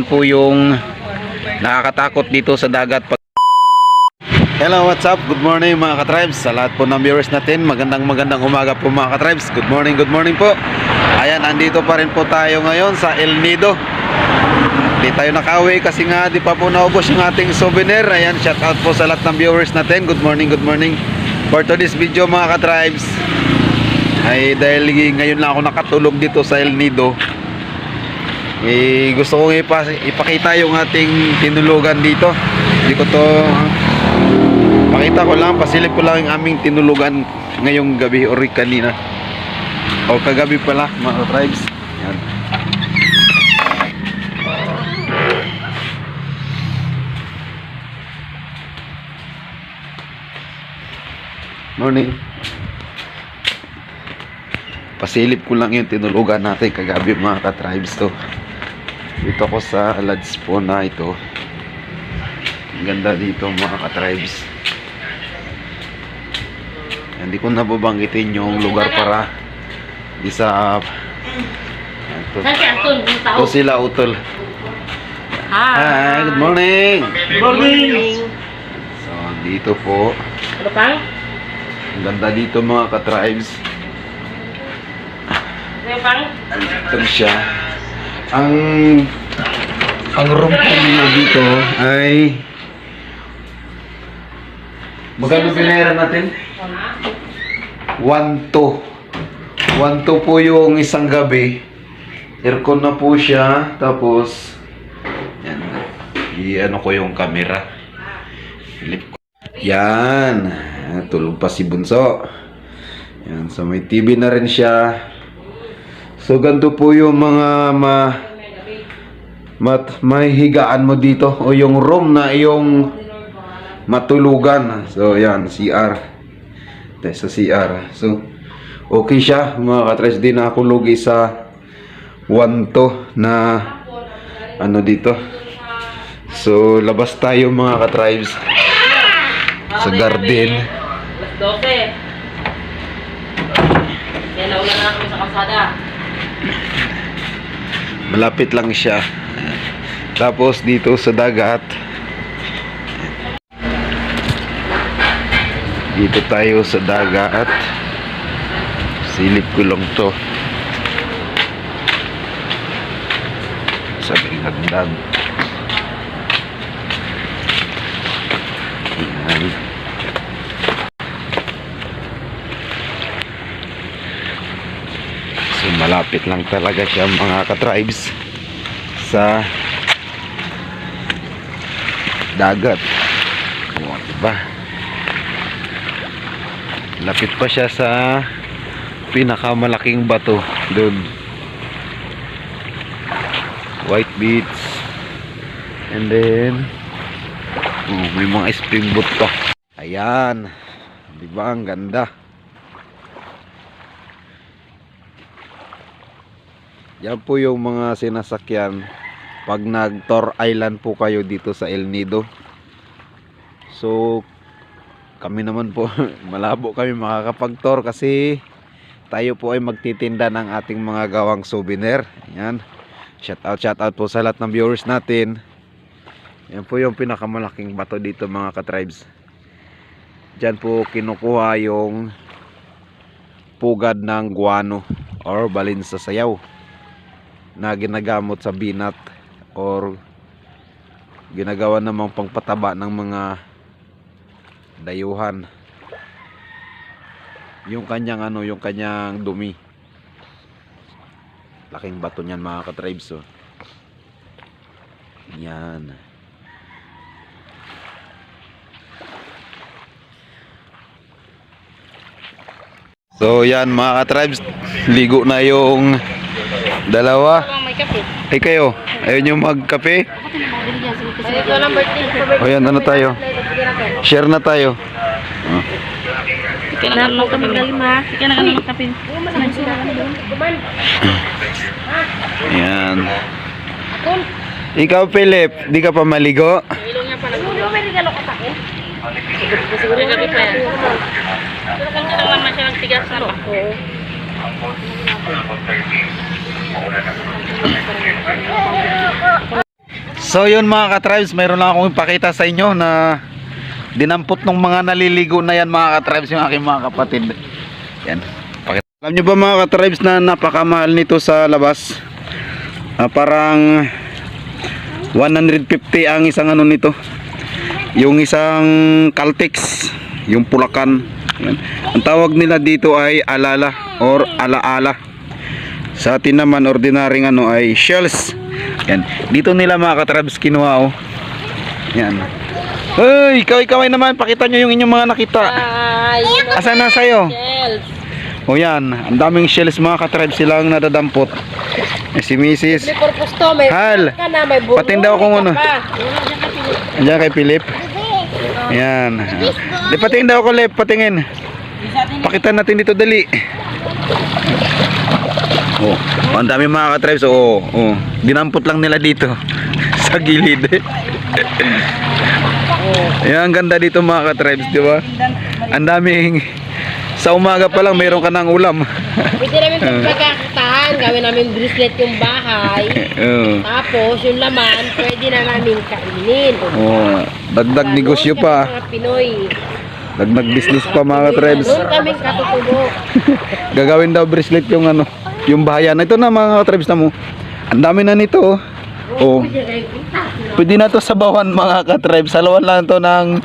po yung nakakatakot dito sa dagat. Hello, what's up? Good morning mga ka-tribes. Sa lahat po ng viewers natin, magandang umaga po mga ka-tribes. Good morning po. Ayan, andito pa rin po tayo ngayon sa El Nido. Di tayo nakauwi kasi nga di pa po naubos yung ating souvenir. Ayan, shout out po sa lahat ng viewers natin. Good morning. For today's video mga ka-tribes, ay dahil ngayon lang ako nakatulog dito sa El Nido, gusto kong ipakita yung ating tinulugan dito. Hindi ko to pakita ko lang, pasilip ko lang yung aming tinulugan ngayong gabi or kanina o kagabi pala mga tribes. Yan. Morning. Pasilip ko lang yung tinulugan natin kagabi mga ka-tribes to. Dito ko sa Lads po na ito. Ang ganda dito mga ka-tribes. Hindi ko nababanggitin yung lugar para di sa ito sila utol. Hi, good morning. Good morning. So dito po. Ang ganda dito mga ka-tribes. Ito siya. Ang room po nila dito ay magkano binayaran natin? 1-2 po yung isang gabi. Aircon na po siya. Tapos yan, i-ano ko yung camera. Flip ko. Yan, tulog pa si Bunso. Yan, so may TV na rin siya. So ganito po yung mga mahihigaan mo dito o yung room na yung matulugan. So yan, CR. Ito sa CR. So okay siya mga ka-tribes. Di na ako lugi sa 1-2 na ano dito. So labas tayo mga ka-tribes sa garden. Alas 12. Kaya nauna na kami sa kalsada. Malapit lang siya. Tapos dito sa dagat, dito tayo sa dagat. Silip ko lang to. Sabi hagdan. Yan. So malapit lang talaga siya mga ka-tribes sa dagat. O, diba? Lapit pa siya sa pinakamalaking bato doon. White beach. And then may mga springboard pa. Ayan. Diba ang ganda? Yan po yung mga sinasakyan pag nag-tour island po kayo dito sa El Nido. So kami naman po malabo kami makakapag-tour kasi tayo po ay magtitinda ng ating mga gawang souvenir. Yan. Shout out po sa lahat ng viewers natin. Yan po yung pinakamalaking bato dito mga ka-tribes. Diyan po kinukuha yung pugad ng guano or balin sa sayaw na ginagamot sa binat or ginagawa namang pangpataba ng mga dayuhan. Yung kanyang yung kanyang dumi. Laking bato niyan mga ka-tribes. So yan. So yan mga ka-tribes, ligo na yung dalawa. Ay kayo, ayaw nyo magkape? O yan, ano tayo? Share na tayo. Yan. Ikaw Philip, di ka pa maligo? So yun mga ka-tribes, mayroon lang akong ipakita sa inyo na dinampot ng mga naliligo na yan mga ka-tribes, yung aking mga kapatid. Yan. Pakita. Alam nyo ba mga ka-tribes na napakamahal nito sa labas? Parang 150 ang isang ano nito. Yung isang Caltex, yung pulakan. Yan. Ang tawag nila dito ay alala or alaala. Sa atin naman ordinaryong ano ay shells. Yan. Dito nila mga ka-tribes kinuha oh. Yan. Hoy, ikaw naman, pakita nyo yung inyong mga nakita. Ay, Asan na sa'yo? shells. O yan, ang daming shells mga ka-tribes silang nadadampot. Si Mrs. May purpose to, may Hal, ka na, may bungo. patindaw akong ano. Andiyan kay Philip. Yan. Di patingin daw ako, Lep, patingin. Pakita natin dito dali. Oh, ang dami mga ka-tribes. Oh, oh. Dinampot lang nila dito sa gilid. Yan, ang ganda dito mga ka-tribes, di ba? Ang daming sa umaga pa lang mayroon ka ng ulam. Pwede namin pagkakatahan, gawin namin bracelet yung bahay. Tapos yung laman, pwede na namin kainin. Oh, dagdag negosyo pa. Mga Pinoy. Dagdag business pa mga ka-tribes. Doon kaming katutubo. Gagawin daw bracelet yung ano, yung bahayan. Ito na mga ka-tribes na mo. Ang dami na nito oh. Oh. Pwede na to sabawan mga ka-tribes. Salawan lang to ng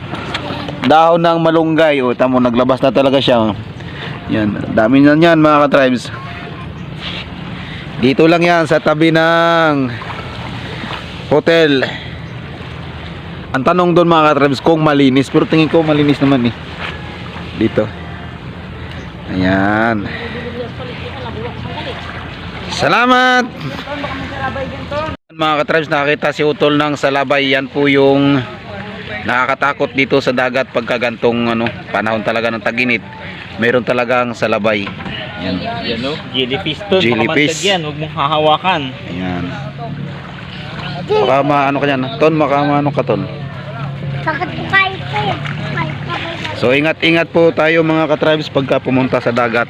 dahon ng malunggay. O tamo, naglabas na talaga siya. Yan, dami na yan mga ka-tribes. Dito lang yan sa tabi ng hotel. Ang tanong doon mga ka-tribes kung malinis, pero tingin ko malinis naman eh. Dito. Ayan. Salamat. Mga ka-tribes, nakakita si Utol ng salabay. Yan po yung nakakatakot dito sa dagat pagka gantong ano, panahon talaga ng taginit. Meron talagang salabay. Yan. Yan o, jellyfish to. Jellyfish. Yan, huwag mong hahawakan. Ayan. Baka maano ka yan. Ton, baka maano ka ton. So ingat-ingat po tayo mga ka-tribes pagka pumunta sa dagat.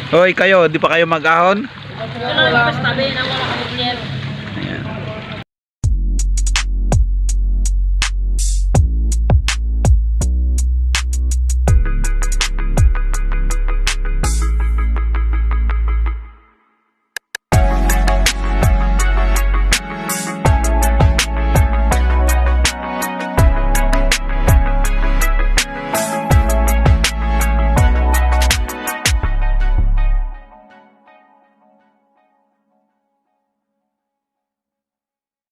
Hoy kayo, di pa kayo mag-ahon? Ito lang yung pastabi na wala kami clear. Ayan.